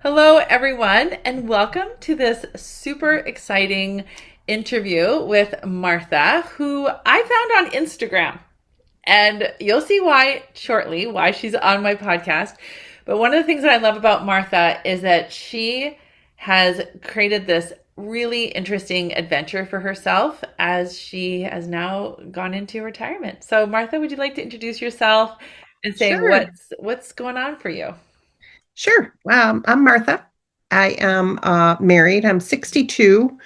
Hello, everyone, and welcome to this super exciting interview with Martha, who I found on Instagram. And you'll see why shortly, why she's on my podcast. But one of the things that I love about Martha is that she has created this really interesting adventure for herself as she has now gone into retirement. So, Martha, would you like to introduce yourself and say Sure, what's going on for you? sure. I'm Martha. I am married. I'm 62,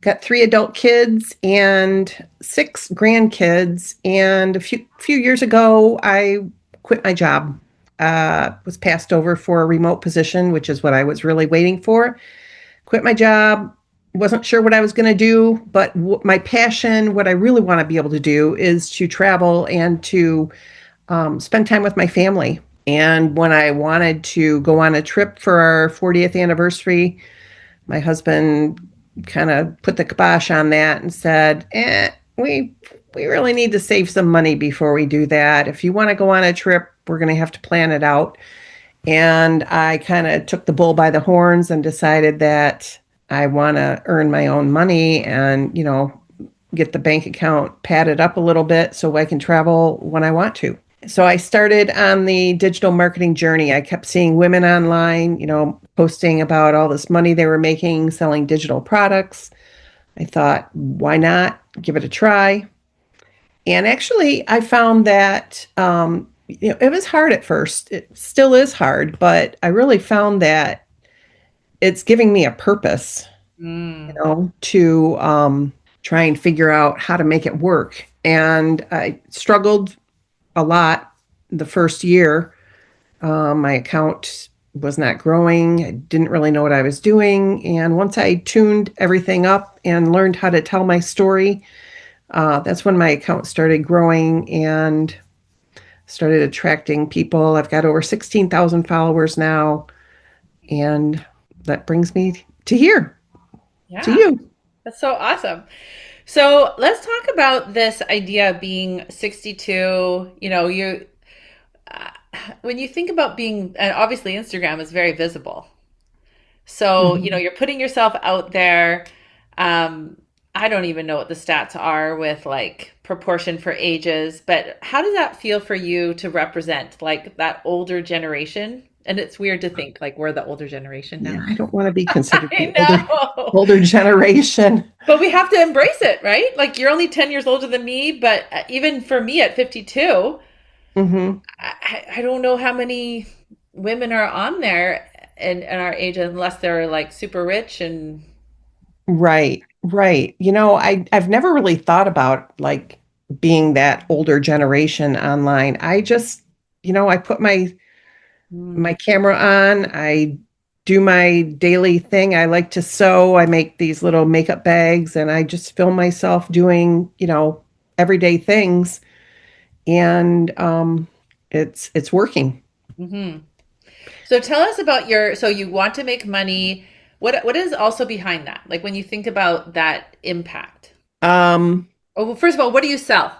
got three adult kids and six grandkids. And a few years ago, I quit my job. Was passed over for a remote position, which is what I was really waiting for. Quit my job. Wasn't sure what I was going to do, but my passion, what I really want to be able to do, is to travel and to spend time with my family. And when I wanted to go on a trip for our 40th anniversary, my husband kind of put the kibosh on that and said, we really need to save some money before we do that. If you want to go on a trip, we're going to have to plan it out. And I kind of took the bull by the horns and decided that I want to earn my own money and, get the bank account padded up a little bit so I can travel when I want to. So I started on the digital marketing journey. I kept seeing women online, posting about all this money they were making selling digital products. I thought, why not give it a try? And actually, I found that it was hard at first. It still is hard, but I really found that it's giving me a purpose, Mm. to try and figure out how to make it work. And I struggled a lot the first year. My account was not growing. I didn't really know what I was doing. And once I tuned everything up and learned how to tell my story, that's when my account started growing and started attracting people. I've got over 16,000 followers now. And that brings me to here, to Yeah. you. That's so awesome. So let's talk about this idea of being 62. Uh, when you think about being, and obviously Instagram is very visible. So, Mhm. you're putting yourself out there. Um, I don't even know what the stats are with like proportion for ages, but how does that feel for you to represent like that older generation? And it's weird to think like we're the older generation Yeah, now. I don't want to be considered the I older know. older generation. But we have to embrace it, right? Like you're only 10 years older than me, but even for me at 52, Hmm. I don't know how many women are on there and our age unless they're like super rich and Right, right. I've never really thought about like being that older generation online. I just, I put my mm, camera on, I do my daily thing. I like to sew. I make these little makeup bags and I just film myself doing, everyday things and it's working. hmm. So tell us about so you want to make money. What is also behind that? Like when you think about that impact. Um Oh, well, first of all, what do you sell?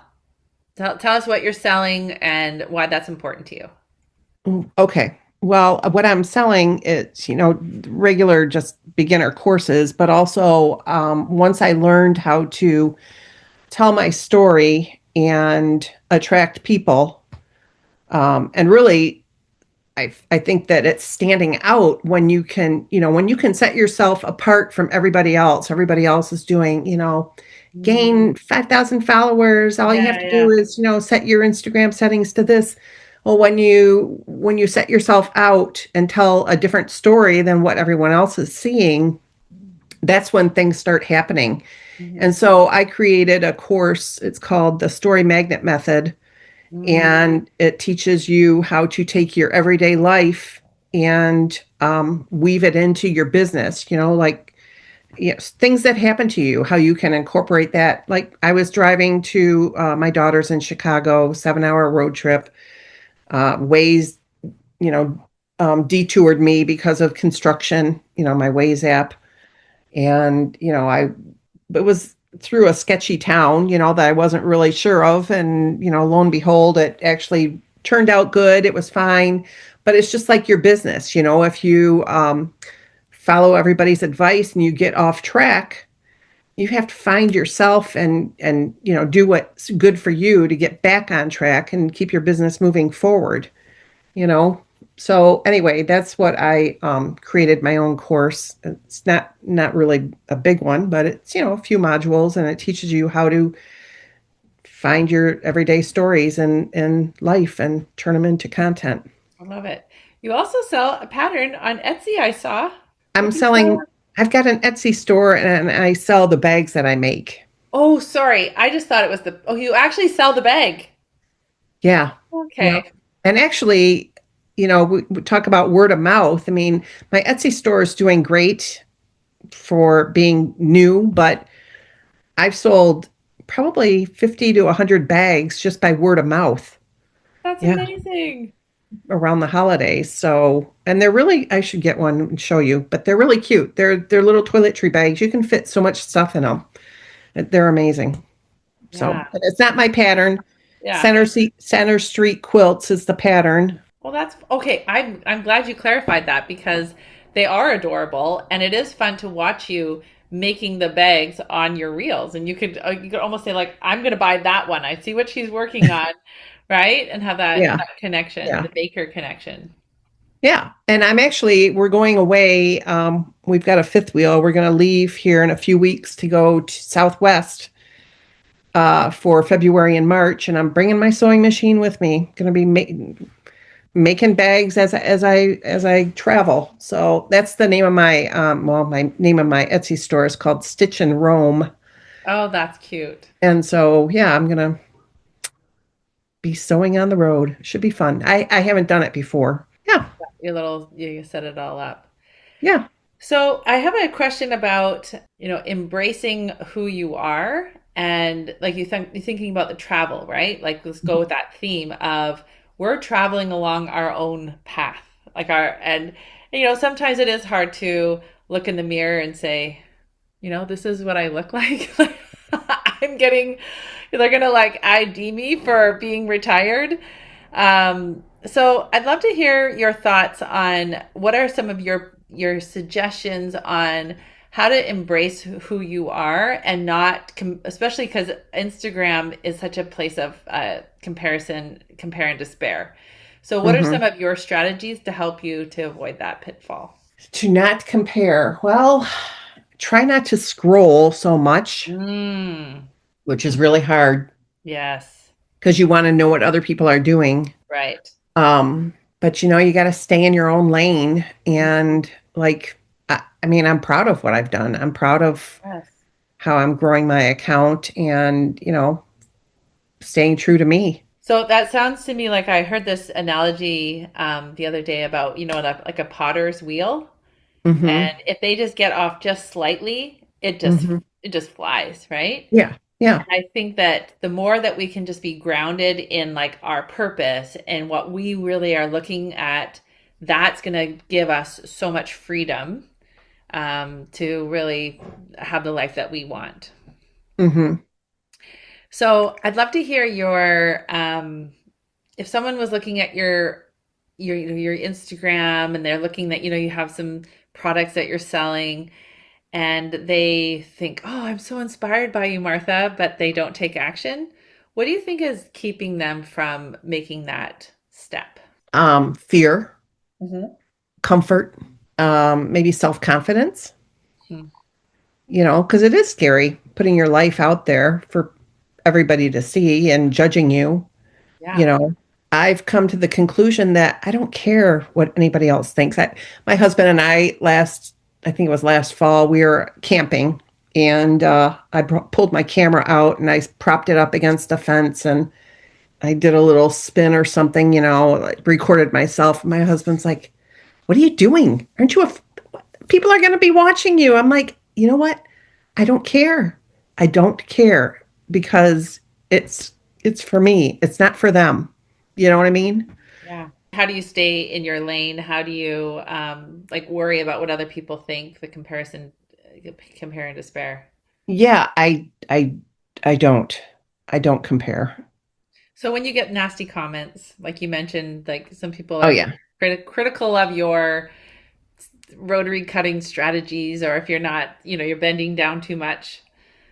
Tell us what you're selling and why that's important to you. Okay. Well, what I'm selling is, regular just beginner courses, but also once I learned how to tell my story and attract people, and really, I think that it's standing out when you can set yourself apart from everybody else. Everybody else is doing, Mm, gain 5,000 followers. All you have yeah, to do yeah. is, set your Instagram settings to this. Well, when you set yourself out and tell a different story than what everyone else is seeing, that's when things start happening. Hmm. And so I created a course. It's called the Story Magnet Method, Mm, and it teaches you how to take your everyday life and weave it into your business. Like, yes, things that happen to you, how you can incorporate that. Like I was driving to my daughter's in Chicago, 7-hour road trip. Waze, you know, detoured me because of construction. My Waze app, and it was through a sketchy town, that I wasn't really sure of, and lo and behold, it actually turned out good. It was fine, but it's just like your business. If you follow everybody's advice and you get off track, you have to find yourself and do what's good for you to get back on track and keep your business moving forward. you know. So anyway, that's what I created my own course. It's not really a big one, but it's a few modules, and it teaches you how to find your everyday stories in life and turn them into content. I love it. You also sell a pattern on Etsy, I saw. What I'm do you selling. sell? I've got an Etsy store, and I sell the bags that I make. Oh, sorry. I just thought it was the. Oh, you actually sell the bag. Yeah, yeah. Okay. And actually, we talk about word of mouth. I mean, my Etsy store is doing great for being new, but I've sold probably 50 to 100 bags just by word of mouth. That's Yeah, amazing. around the holidays. So, and they're really, I should get one and show you, but they're really cute. They're little toiletry bags. You can fit so much stuff in them. They're amazing. So, Yeah. but it's not my pattern. Yeah. Center Street Quilts is the pattern. Well, that's okay. I'm glad you clarified that because they are adorable and it is fun to watch you making the bags on your reels. And you could almost say like, I'm going to buy that one. I see what she's working on, right? And have Yeah, that connection, yeah. the baker connection. Yeah. And we're going away. We've got a fifth wheel. We're going to leave here in a few weeks to go to Southwest for February and March. And I'm bringing my sewing machine with me. Going to be making bags as I travel. So that's the name of my name of my Etsy store is called Stitch and Roam. Oh, that's cute. And so, yeah, I'm going to be sewing on the road. Should be fun. I haven't done it before. Yeah. You set it all up. Yeah. So I have a question about, embracing who you are and like you're thinking about the travel, right? Like let's go with that theme of we're traveling along our own path. Sometimes it is hard to look in the mirror and say, this is what I look like. I'm getting, they're gonna like ID me for being retired. So I'd love to hear your thoughts on what are some of your suggestions on how to embrace who you are and not, especially because Instagram is such a place of comparison, compare and despair. So what are Hmm. some of your strategies to help you to avoid that pitfall? To not compare. Well, try not to scroll so much, Mm, which is really hard yes, because you want to know what other people are doing. right. But you got to stay in your own lane. And like, I mean, I'm proud of what I've done. I'm proud of Yes. how I'm growing my account and, staying true to me. So that sounds to me like I heard this analogy the other day about, like a potter's wheel. Hmm. And if they just get off just slightly, Hmm. it just flies, right? Yeah. Yeah. I think that the more that we can just be grounded in like our purpose and what we really are looking at, that's going to give us so much freedom to really have the life that we want. Hmm. So I'd love to hear if someone was looking at your Instagram and they're looking that, you have some products that you're selling and they think, oh, I'm so inspired by you, Martha, but they don't take action. What do you think is keeping them from making that step? Fear, Hmm. comfort, maybe self-confidence, Hmm. because it is scary putting your life out there for everybody to see and judging you. you Yeah. know I've come to the conclusion that I don't care what anybody else thinks. My husband and I think it was last fall, we were camping, and I pulled my camera out and I propped it up against a fence, and I did a little spin or something, like recorded myself. My husband's like, what are you doing? Aren't you people are going to be watching you? I'm like, you know what? I don't care. I don't care because it's it's for me. It's not for them. You know what I mean? Yeah. How do you stay in your lane? How do you like worry about what other people think, the compare and despair? Yeah, I don't. I don't compare. So when you get nasty comments, like you mentioned, like some people Oh are yeah. critical of your rotary cutting strategies, or if you're not, you're bending down too much.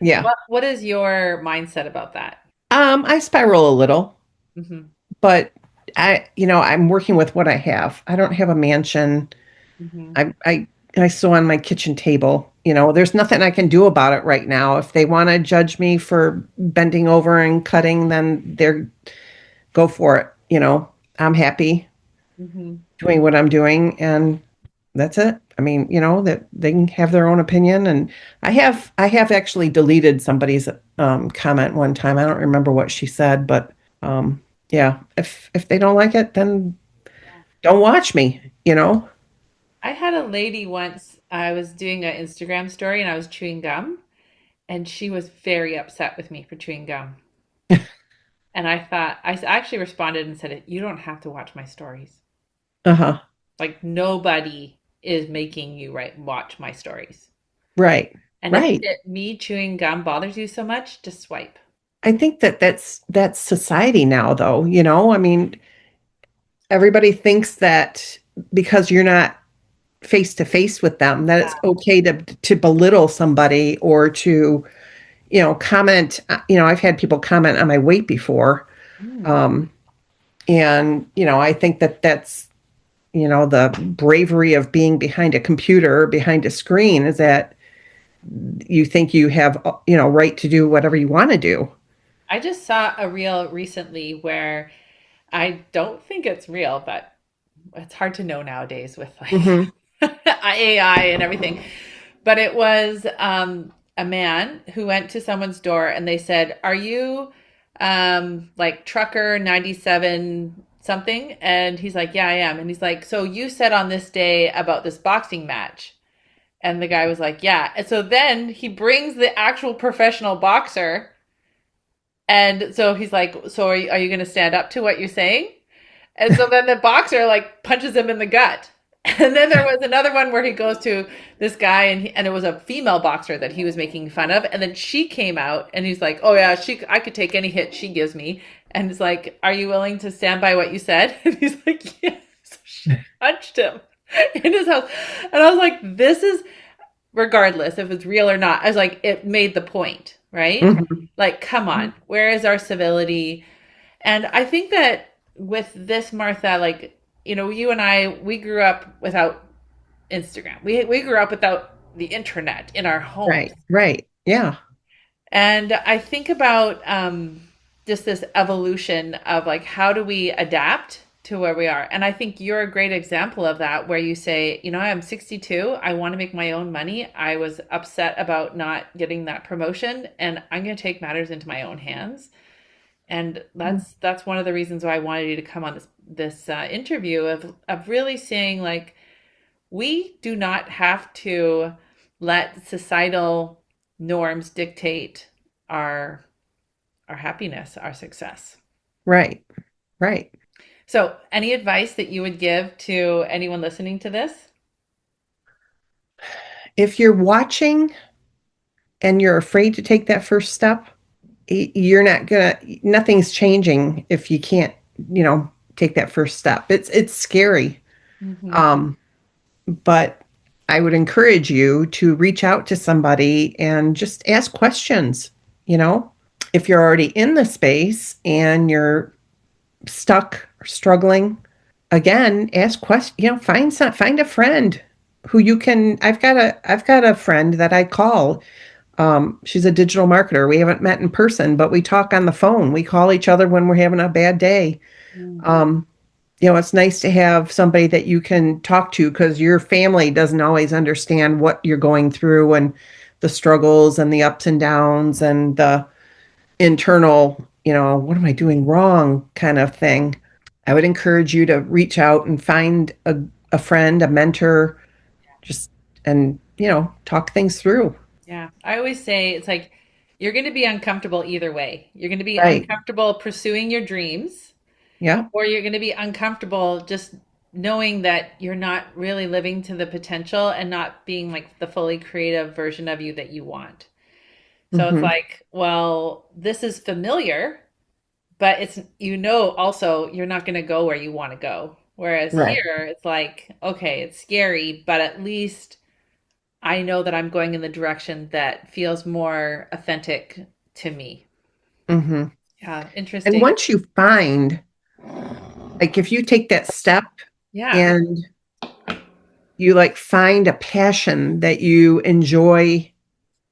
Yeah. What is your mindset about that? I spiral a little, Hmm. but I'm working with what I have. I don't have a mansion. Hmm. I sew on my kitchen table. There's nothing I can do about it right now. If they want to judge me for bending over and cutting, then they're go for it. I'm happy Hmm. doing what I'm doing, and that's it. I mean, that they can have their own opinion, and I have actually deleted somebody's comment one time. I don't remember what she said, but um, yeah, if they don't like it, then don't watch me. I had a lady once, I was doing an Instagram story and I was chewing gum, and she was very upset with me for chewing gum. And I actually responded and said, "You don't have to watch my stories. Uh-huh. Like, nobody is making you watch my stories. Right. And if Right. me chewing gum bothers you so much, just swipe." I think that's society now, though. I mean, everybody thinks that because you're not face to face with them, that it's okay to belittle somebody or to, comment. I've had people comment on my weight before. Mm. Um, and, I think that's, the bravery of being behind a computer or behind a screen is that you think you have, right to do whatever you want to do. I just saw a reel recently where I don't think it's real, but it's hard to know nowadays with like Hmm. AI and everything. But it was a man who went to someone's door and they said, "Are you like trucker 97 something?" And he's like, "Yeah, I am." And he's like, "So you said on this day about this boxing match." And the guy was like, "Yeah." And so then he brings the actual professional boxer. And so he's like, "So are you going to stand up to what you're saying?" And so then the boxer like punches him in the gut. And then there was another one where he goes to this guy, and it was a female boxer that he was making fun of. And then she came out and he's like, "Oh yeah, I could take any hit she gives me." And it's like, "Are you willing to stand by what you said?" And he's like, "Yes." So she punched him in his house. And I was like, this is, regardless if it's real or not, I was like, it made the point, right? Hmm. Like, come on, where is our civility? And I think that with this, Martha, like, you and I, we grew up without Instagram. We grew up without the internet in our homes. Right. Right. Yeah. And I think about just this evolution of like, how do we adapt to where we are? And I think you're a great example of that, where you say, I'm 62. I want to make my own money. I was upset about not getting that promotion, and I'm going to take matters into my own hands. And that's one of the reasons why I wanted you to come on this interview of really saying, like, we do not have to let societal norms dictate our our happiness, our success. Right. Right. So, any advice that you would give to anyone listening to this? If you're watching and you're afraid to take that first step, you're not gonna, nothing's changing if you can't, take that first step. It's scary. Mm-hmm. Um, but I would encourage you to reach out to somebody and just ask questions, you know? If you're already in the space and you're stuck or struggling, again, ask questions, find a friend who you can. I've got a friend that I call. She's a digital marketer. We haven't met in person, but we talk on the phone. We call each other when we're having a bad day. Um, it's nice to have somebody that you can talk to because your family doesn't always understand what you're going through and the struggles and the ups and downs and the internal, what am I doing wrong kind of thing. I would encourage you to reach out and find a friend, a mentor, just and, talk things through. Yeah. I always say it's like you're going to be uncomfortable either way. You're going to be Right. uncomfortable pursuing your dreams, Yeah. or you're going to be uncomfortable just knowing that you're not really living to the potential and not being like the fully creative version of you that you want. So it's Hmm. like, well, this is familiar, but it's, also you're not going to go where you want to go. Whereas Right. here, it's like, okay, it's scary, but at least I know that I'm going in the direction that feels more authentic to me. Hmm. Yeah, And interesting. once you find, like, if you take that step Yeah, and you like find a passion that you enjoy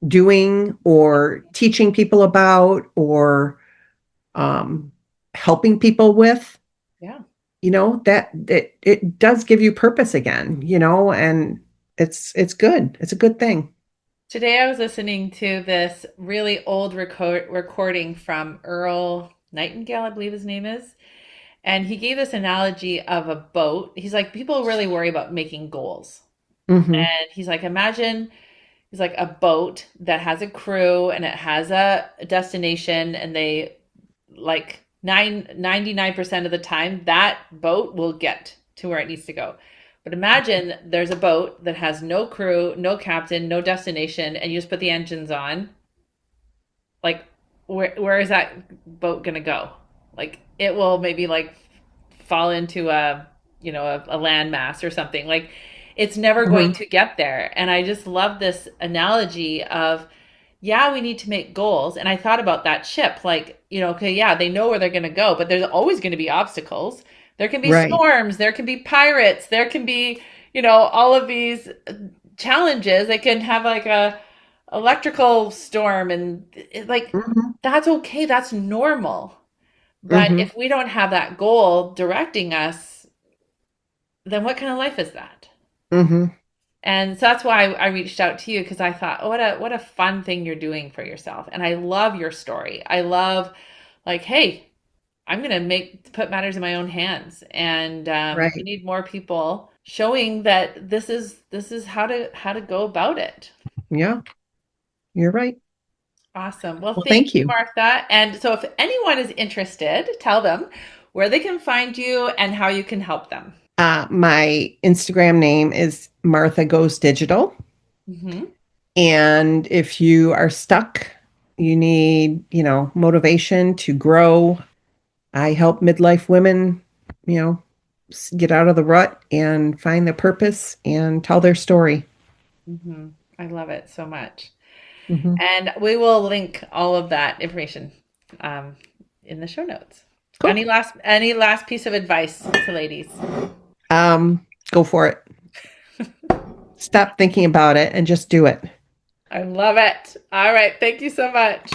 doing or teaching people about or um, helping people with, yeah. that it does give you purpose again, and it's good. It's a good thing. Today I was listening to this really old recording from Earl Nightingale, I believe his name is. And he gave this analogy of a boat. He's like, people really worry about making goals. Hmm. And he's like, imagine he's like a boat that has a crew and it has a destination, and they like 99% of the time that boat will get to where it needs to go. But imagine there's a boat that has no crew, no captain, no destination, and you just put the engines on. Like, where is that boat gonna go? Like, it will maybe like fall into a landmass or something. Like, it's never going Hmm. to get there. And I just love this analogy of, yeah, we need to make goals. And I thought about that ship, like, okay, yeah, they know where they're going to go, but there's always going to be obstacles. There can be Right. storms, there can be pirates, there can be, all of these challenges. They can have like a electrical storm, and like, Hmm. that's okay. That's normal. But Hmm. if we don't have that goal directing us, then what kind of life is that? Hmm. And so that's why I reached out to you, because I thought, oh, what a fun thing you're doing for yourself. And I love your story. I love, like, hey, I'm gonna put matters in my own hands, and we Right. need more people showing that this is how to go about it. Yeah, you're right. Awesome. Well, Well, thank thank you, you. Martha. And so, if anyone is interested, tell them where they can find you and how you can help them. My Instagram name is Martha Goes Digital. Hmm. And if you are stuck, you need, motivation to grow. I help midlife women, you know, get out of the rut and find their purpose and tell their story. Hmm. I love it so much. Hmm. And we will link all of that information um, in the show notes. Cool. Any last piece of advice to ladies? Go for it. Stop thinking about it and just do it. I love it. All right. Thank you so much.